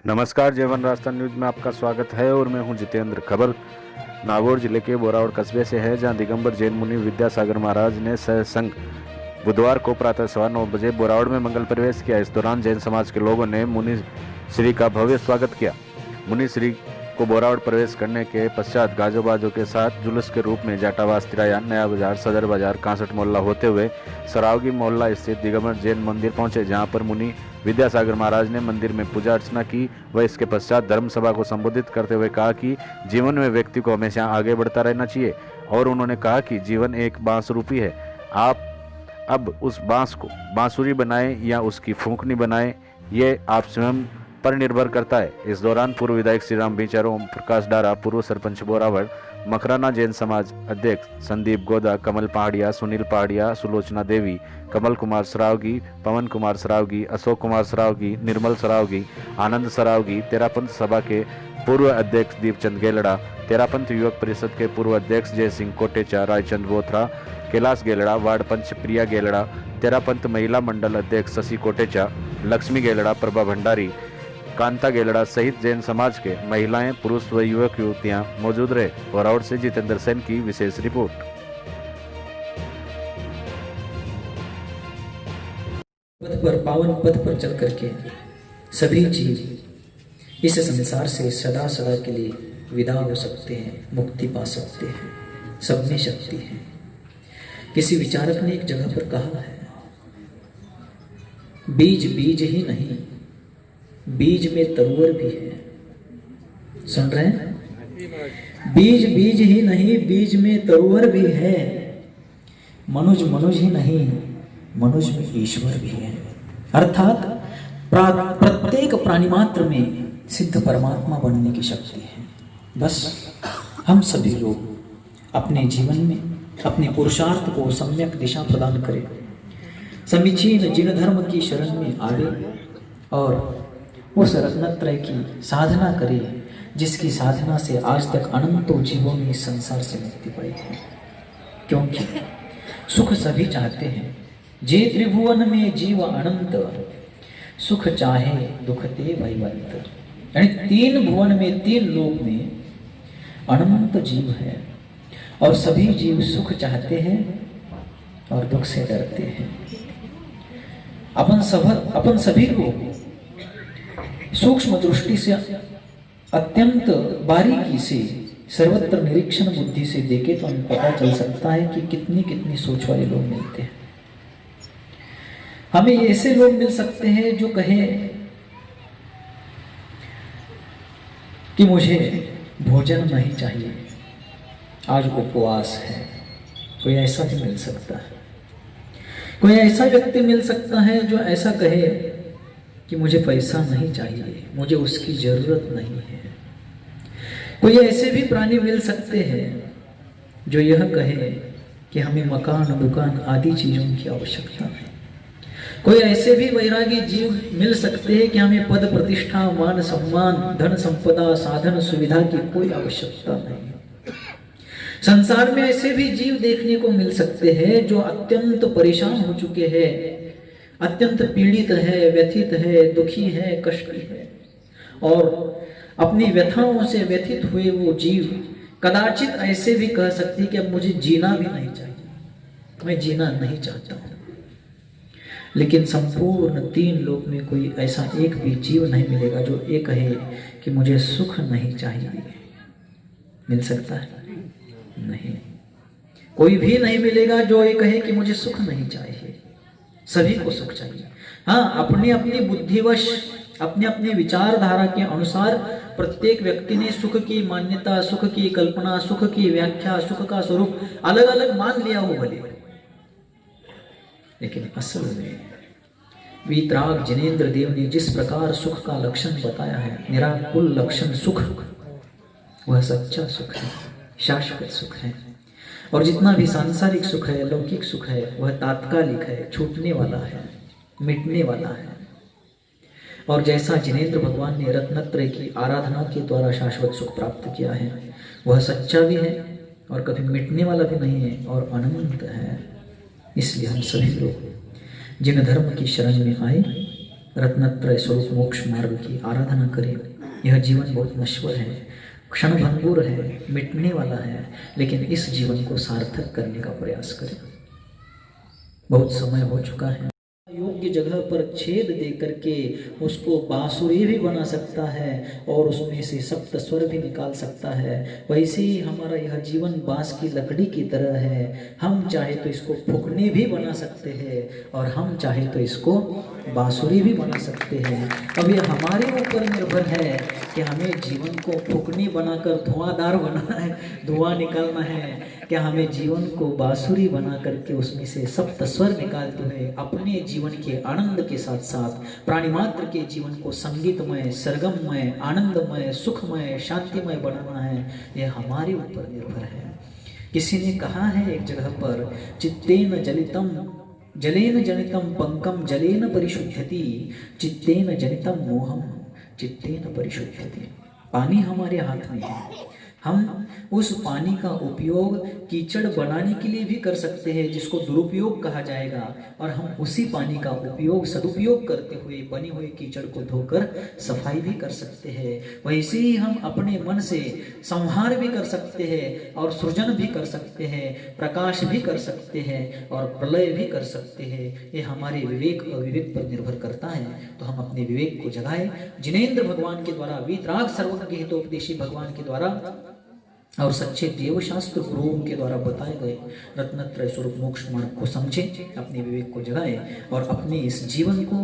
नमस्कार, जयवन राजस्थान न्यूज में आपका स्वागत है और मैं हूं जितेंद्र। खबर नागौर जिले के बोरावड़ कस्बे से है, जहां दिगंबर जैन मुनि विद्यासागर महाराज ने सत्संग बुधवार को प्रातः 9:15 बजे बोरावड़ में मंगल प्रवेश किया। इस दौरान जैन समाज के लोगों ने मुनि श्री का भव्य स्वागत किया। मुनि श्री को बोरावड़ प्रवेश करने के पश्चात गाजो बाजों के साथ जुलूस के रूप में जाटावास तिराया, नया बाजार, सदर बाजार, 61 मोहल्ला होते हुए सरावगी मोहल्ला स्थित दिगंबर जैन मंदिर पहुंचे, जहां पर मुनि विद्यासागर महाराज ने मंदिर में पूजा अर्चना की। वह इसके पश्चात धर्म सभा को संबोधित करते हुए कहा कि जीवन में व्यक्ति को हमेशा आगे बढ़ता रहना चाहिए और उन्होंने कहा कि जीवन एक बांस रूपी है। आप अब उस बांस को बांसुरी बनाएं या उसकी फूंकनी बनाएं, ये आप स्वयं पर निर्भर करता है। इस दौरान पूर्व विधायक श्रीराम बीचर, ओम प्रकाश डारा, पूर्व सरपंच बोरावड़, मकराना जैन समाज अध्यक्ष संदीप गोदा, कमल पहाड़िया, सुनील पहाड़िया, सुलोचना देवी, कमल कुमार सरावगी, पवन कुमार सरावगी, अशोक कुमार सरावगी, निर्मल सरावगी, आनंद सरावगी, तेरापंथ सभा के पूर्व अध्यक्ष दीपचंद गेलड़ा, तेरापंथ युवक परिषद के पूर्व अध्यक्ष जय सिंह कोटेचा, रायचंद बोथरा, कैलाश गेलड़ा, वार्ड पंच प्रिया गेलड़ा, तेरापंथ महिला मंडल अध्यक्ष शशि कोटेचा, लक्ष्मी गेलड़ा, प्रभा भंडारी, कांता गेलड़ा सहित जैन समाज के महिलाएं, पुरुष व युवक युवतियां मौजूद रहे। बोरावड़ से जितेंद्र सेन की विशेष रिपोर्ट। पथ पर, पावन पथ पर चल करके सभी जीव इस संसार से सदा सदा के लिए विदा हो सकते हैं, मुक्ति पा सकते हैं। सब में शक्ति है। किसी विचारक ने एक जगह पर कहा है, बीज बीज ही नहीं, बीज में तरुवर भी है। सुन रहे हैं? बीज बीज ही नहीं, बीज में तरुवर भी है। मनुज मनुज ही नहीं, मनुष्य में ईश्वर भी है। अर्थात प्रत्येक प्राणी मात्र में सिद्ध परमात्मा बनने की शक्ति है। बस हम सभी लोग अपने जीवन में अपने पुरुषार्थ को सम्यक दिशा प्रदान करें, समीचीन जिन धर्म की शरण में आवे और उस रत्नत्रय की साधना करें, जिसकी साधना से आज तक अनंतों जीवों ने इस संसार से मुक्ति पाई है। क्योंकि सुख सभी चाहते हैं, जे त्रिभुवन में जीव अनंत, सुख चाहे दुख ते भयवंत। यानी 3 भुवन में, 3 लोक में अनंत जीव है और सभी जीव सुख चाहते हैं और दुख से डरते हैं। अपन सभी लोग सूक्ष्म दृष्टि से, अत्यंत बारीकी से, सर्वत्र निरीक्षण बुद्धि से देखे तो हमें पता चल सकता है कि कितनी कितनी सोच वाले लोग मिलते हैं। हमें ऐसे लोग मिल सकते हैं जो कहे कि मुझे भोजन नहीं चाहिए, आज उपवास है। कोई ऐसा भी मिल सकता है। कोई ऐसा व्यक्ति मिल सकता है जो ऐसा कहे कि मुझे पैसा नहीं चाहिए, मुझे उसकी जरूरत नहीं है। कोई ऐसे भी प्राणी मिल सकते हैं जो यह कहे कि हमें मकान, दुकान आदि चीजों की आवश्यकता नहीं। कोई ऐसे भी वैरागी जीव मिल सकते हैं कि हमें पद प्रतिष्ठा, मान सम्मान, धन संपदा, साधन सुविधा की कोई आवश्यकता नहीं। संसार में ऐसे भी जीव देखने को मिल सकते हैं जो अत्यंत परेशान हो चुके हैं, अत्यंत पीड़ित है, व्यथित है, दुखी है, कष्टी है और अपनी व्यथाओं से व्यथित हुए वो जीव कदाचित ऐसे भी कह सकती कि अब मुझे जीना भी नहीं चाहिए, मैं जीना नहीं चाहता हूं। लेकिन संपूर्ण 3 लोक में कोई ऐसा एक भी जीव नहीं मिलेगा जो ये कहे कि मुझे सुख नहीं चाहिए। मिल सकता है? नहीं। कोई भी नहीं मिलेगा जो ये कहे कि मुझे सुख नहीं चाहिए। सभी को सुख चाहिए। हाँ, अपनी अपनी बुद्धिवश, अपने अपने विचारधारा के अनुसार प्रत्येक व्यक्ति ने सुख की मान्यता, सुख की कल्पना, सुख की व्याख्या, सुख का स्वरूप अलग अलग मान लिया हो भले, लेकिन असल में वीतराग जिनेंद्र देव ने जिस प्रकार सुख का लक्षण बताया है, निराकुल लक्षण सुख, वह सच्चा सुख है, शाश्वत सुख है। और जितना भी सांसारिक सुख है, लौकिक सुख है, वह तात्कालिक है, छूटने वाला है, मिटने वाला है। और जैसा जिनेंद्र भगवान ने रत्नत्रय की आराधना के द्वारा शाश्वत सुख प्राप्त किया है, वह सच्चा भी है और कभी मिटने वाला भी नहीं है और अनंत है। इसलिए हम सभी लोग जिन धर्म की शरण में आए रत्नत्रय स्वरूप मोक्ष मार्ग की आराधना करें। यह जीवन बहुत नश्वर है, क्षणभंगुर है, मिटने वाला है, लेकिन इस जीवन को सार्थक करने का प्रयास करें। बहुत समय हो चुका है। योग्य जगह पर छेद दे करके उसको बांसुरी भी बना सकता है और उसमें से सप्त स्वर भी निकाल सकता है। वैसे ही हमारा यह जीवन बांस की लकड़ी की तरह है। हम चाहे तो इसको फूकने भी बना सकते हैं और हम चाहे तो इसको बांसुरी भी बना सकते हैं। अब यह हमारे ऊपर निर्भर है कि हमें जीवन को फूकने बनाकर धुआंधार बनाना है, धुआं निकालना है, क्या हमें जीवन को बांसुरी बना करके उसमें से सप्त स्वर निकालते हुए अपने जीवन के आनंद के साथ साथ प्राणी मात्र के जीवन को संगीतमय, सरगममय, आनंदमय, सुखमय, शांतिमय बनाना है। यह हमारे ऊपर निर्भर है। किसी ने कहा है एक जगह पर, चित्तेन जलितम जलेन जनितम पंकम जलेन परिशुद्धति, चित्तेन जनितम मोहम चित्तेन परिशुद्धति। पानी हमारे हाथ में है। हम उस पानी का उपयोग कीचड़ बनाने के लिए भी कर सकते हैं, जिसको दुरुपयोग कहा जाएगा, और हम उसी पानी का उपयोग सदुपयोग करते हुए बनी हुई कीचड़ को धोकर सफाई भी कर सकते हैं। वैसे ही हम अपने मन से संहार भी कर सकते हैं और सृजन भी कर सकते हैं, प्रकाश भी कर सकते हैं और प्रलय भी कर सकते हैं। ये हमारे विवेक और विवेक पर निर्भर करता है। तो हम अपने विवेक को जगाएं। जिनेंद्र भगवान के द्वारा, वीतराग सर्वज्ञ हितोपदेशी भगवान के द्वारा और सच्चे देवशास्त्र गुरुओं के द्वारा बताए गए रत्नत्रय स्वरूप मोक्ष मार्ग को समझें, अपने विवेक को जगाएं और अपने इस जीवन को,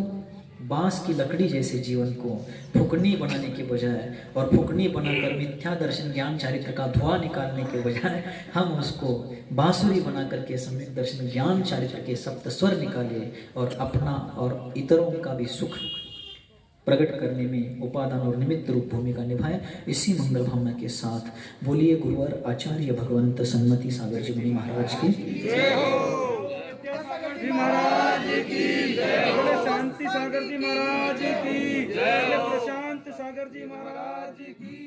बांस की लकड़ी जैसे जीवन को फुकनी बनाने के बजाय और फुकनी बनाकर मिथ्या दर्शन ज्ञान चारित्र का धुआं निकालने के बजाय हम उसको बांसुरी बना करके सम्यक दर्शन ज्ञान चारित्र के सप्त स्वर निकाले और अपना और इतरों का भी सुख प्रकट करने में उपादान और निमित्त रूप भूमिका निभाए। इसी मंगल भावना के साथ बोलिए गुरुवर आचार्य भगवंत सन्मति सागर जी मुनि महाराज की जय हो, जी महाराज की जय हो, शांति सागर जी महाराज की जय हो, शांति सागर जी महाराज की